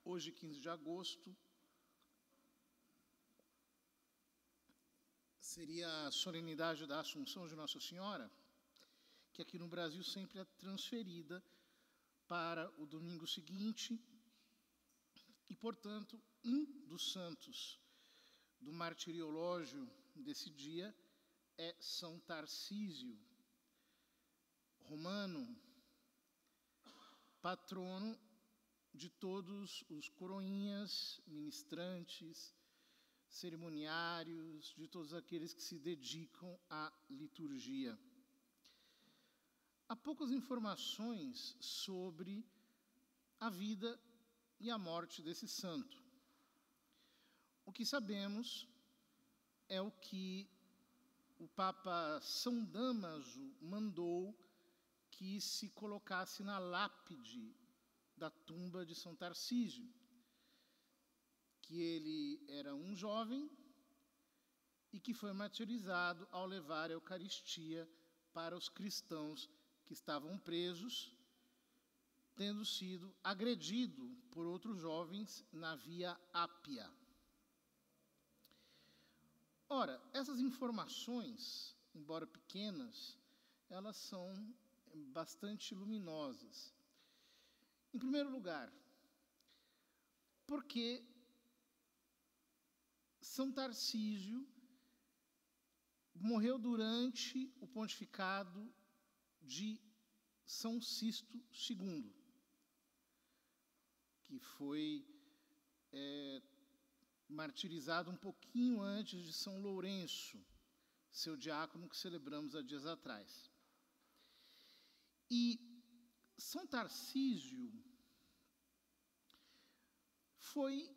Hoje, 15 de agosto, seria a solenidade da Assunção de Nossa Senhora, que aqui no Brasil sempre é transferida para o domingo seguinte, e, portanto, um dos santos do martiriológio desse dia é São Tarcísio, romano, patrono de todos os coroinhas, ministrantes, cerimoniários, de todos aqueles que se dedicam à liturgia. Há poucas informações sobre a vida e a morte desse santo. O que sabemos é o que o Papa São Damaso mandou que se colocasse na lápide da tumba de São Tarcísio, que ele era um jovem e que foi martirizado ao levar a Eucaristia para os cristãos que estavam presos, tendo sido agredido por outros jovens na Via Ápia. Ora, essas informações, embora pequenas, elas são bastante luminosas. Em primeiro lugar, porque São Tarcísio morreu durante o pontificado de São Sisto II, que foi martirizado um pouquinho antes de São Lourenço, seu diácono que celebramos há dias atrás. E São Tarcísio foi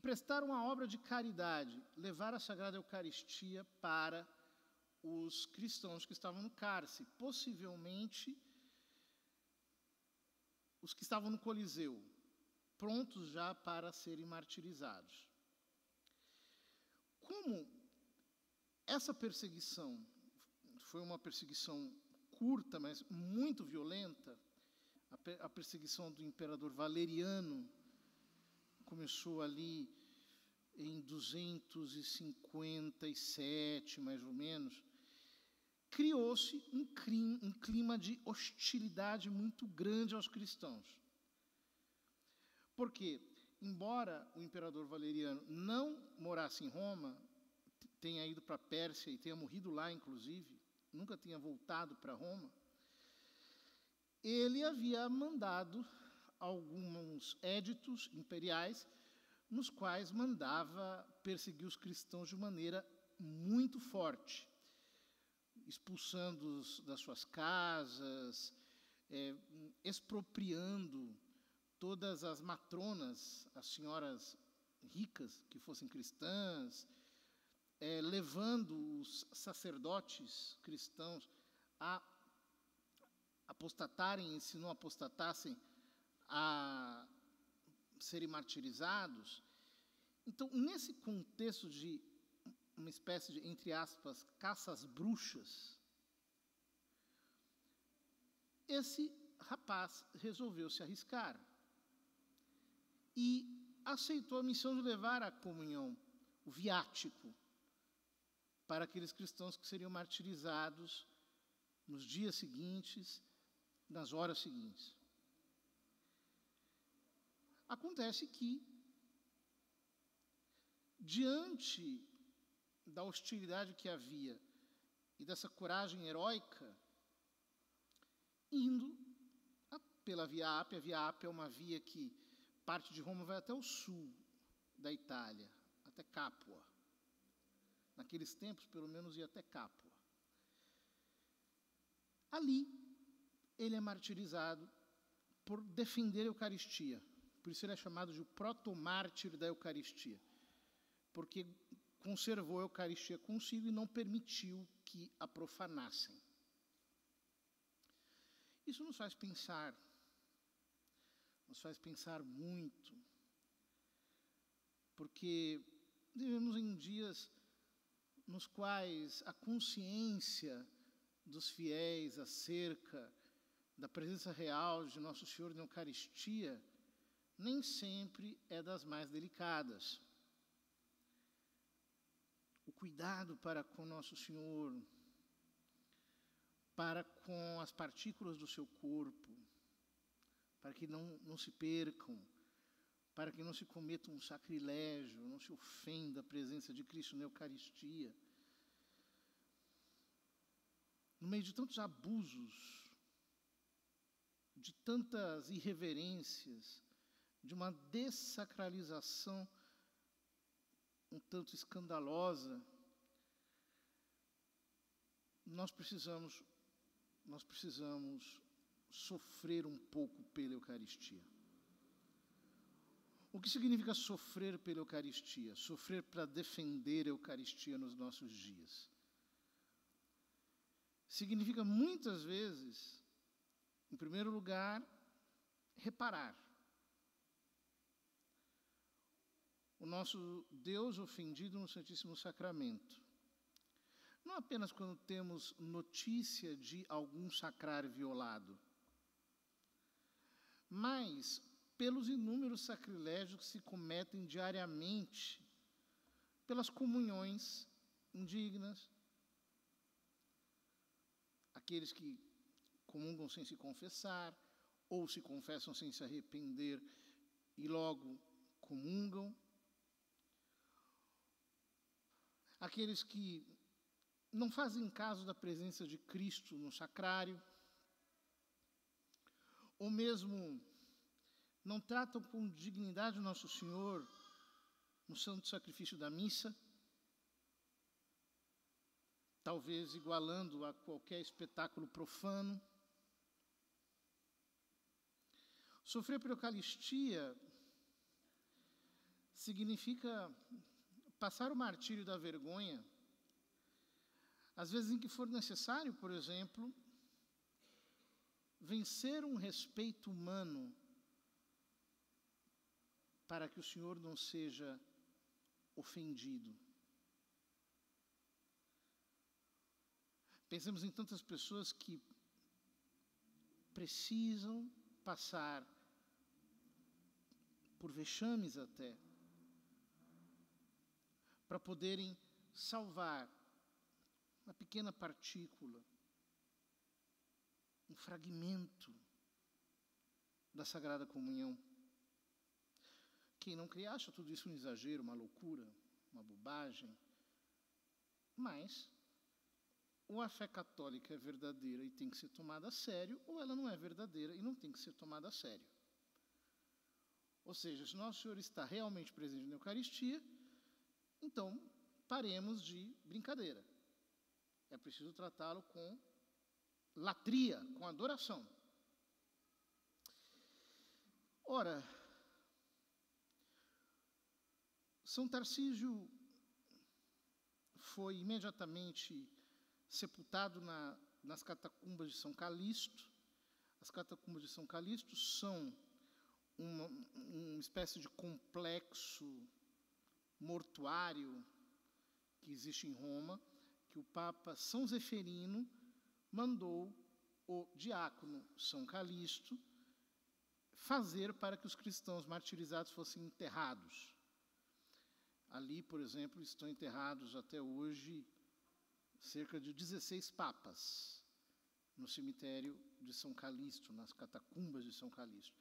prestar uma obra de caridade, levar a Sagrada Eucaristia para os cristãos que estavam no cárcere, possivelmente os que estavam no Coliseu, prontos já para serem martirizados. Como essa perseguição foi uma perseguição curta, mas muito violenta, a perseguição do imperador Valeriano começou ali em 257, mais ou menos, criou-se um clima de hostilidade muito grande aos cristãos. Porque, embora o imperador Valeriano não morasse em Roma, tenha ido para a Pérsia e tenha morrido lá, inclusive, nunca tinha voltado para Roma, ele havia mandado alguns éditos imperiais nos quais mandava perseguir os cristãos de maneira muito forte, expulsando-os das suas casas, expropriando todas as matronas, as senhoras ricas que fossem cristãs, levando os sacerdotes cristãos a apostatarem, e se não apostatassem, a serem martirizados. Então, nesse contexto de uma espécie de, entre aspas, caça às bruxas, esse rapaz resolveu se arriscar e aceitou a missão de levar a comunhão, o viático, para aqueles cristãos que seriam martirizados nos dias seguintes, nas horas seguintes. Acontece que, diante da hostilidade que havia e dessa coragem heróica, indo pela Via Ápia. A Via Ápia é uma via que parte de Roma, vai até o sul da Itália, até Capua. Naqueles tempos, pelo menos, ia até Capua. Ali, ele é martirizado por defender a Eucaristia. Por isso ele é chamado de o protomártir da Eucaristia, porque conservou a Eucaristia consigo e não permitiu que a profanassem. Isso nos faz pensar muito, porque vivemos em dias nos quais a consciência dos fiéis acerca da presença real de Nosso Senhor na Eucaristia nem sempre é das mais delicadas. O cuidado para com Nosso Senhor, para com as partículas do seu corpo, para que não se percam, para que não se cometa um sacrilégio, não se ofenda a presença de Cristo na Eucaristia. No meio de tantos abusos, de tantas irreverências, de uma dessacralização um tanto escandalosa, nós precisamos sofrer um pouco pela Eucaristia. O que significa sofrer pela Eucaristia? Sofrer para defender a Eucaristia nos nossos dias. Significa, muitas vezes, em primeiro lugar, reparar. O nosso Deus ofendido no Santíssimo Sacramento. Não apenas quando temos notícia de algum sacrário violado, mas pelos inúmeros sacrilégios que se cometem diariamente, pelas comunhões indignas, aqueles que comungam sem se confessar, ou se confessam sem se arrepender e logo comungam, aqueles que não fazem caso da presença de Cristo no sacrário, ou mesmo não tratam com dignidade o Nosso Senhor no santo sacrifício da missa, talvez igualando a qualquer espetáculo profano. Sofrer por Eucaristia significa passar o martírio da vergonha, às vezes em que for necessário, por exemplo, vencer um respeito humano para que o Senhor não seja ofendido. Pensemos em tantas pessoas que precisam passar por vexames até, para poderem salvar uma pequena partícula, um fragmento da Sagrada Comunhão. Quem não crê acha tudo isso um exagero, uma loucura, uma bobagem. Mas ou a fé católica é verdadeira e tem que ser tomada a sério, ou ela não é verdadeira e não tem que ser tomada a sério. Ou seja, se Nosso Senhor está realmente presente na Eucaristia, então paremos de brincadeira. É preciso tratá-lo com latria, com adoração. Ora, São Tarcísio foi imediatamente sepultado nas catacumbas de São Calixto. As catacumbas de São Calixto são uma espécie de complexo mortuário que existe em Roma, que o Papa São Zeferino mandou o diácono São Calixto fazer para que os cristãos martirizados fossem enterrados. Ali, por exemplo, estão enterrados até hoje cerca de 16 papas no cemitério de São Calixto, nas catacumbas de São Calixto.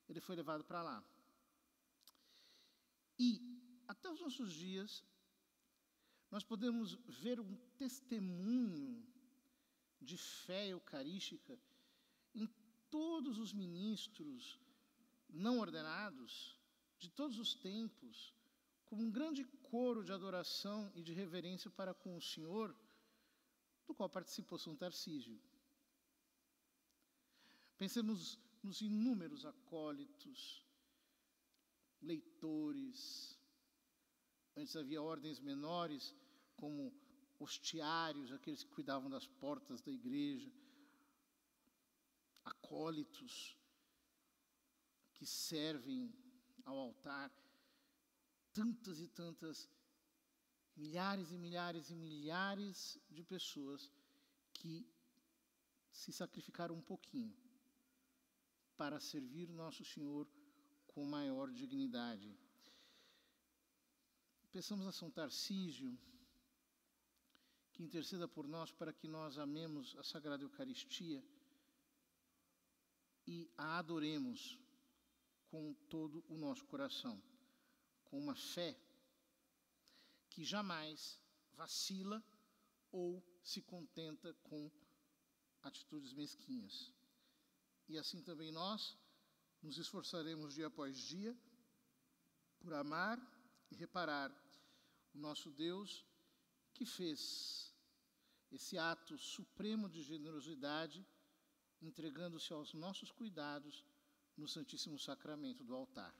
Ele foi levado para lá. E, até os nossos dias, nós podemos ver um testemunho de fé eucarística em todos os ministros não ordenados, de todos os tempos, como um grande coro de adoração e de reverência para com o Senhor, do qual participou São Tarcísio. Pensemos nos inúmeros acólitos, leitores. Antes havia ordens menores, como hostiários, aqueles que cuidavam das portas da igreja, acólitos, que servem ao altar, tantas e tantas, milhares e milhares e milhares de pessoas que se sacrificaram um pouquinho para servir Nosso Senhor com maior dignidade. Peçamos a São Tarcísio que interceda por nós para que nós amemos a Sagrada Eucaristia e a adoremos com todo o nosso coração, com uma fé que jamais vacila ou se contenta com atitudes mesquinhas. E assim também nós nos esforçaremos dia após dia por amar e reparar o nosso Deus, que fez esse ato supremo de generosidade, entregando-se aos nossos cuidados no Santíssimo Sacramento do altar.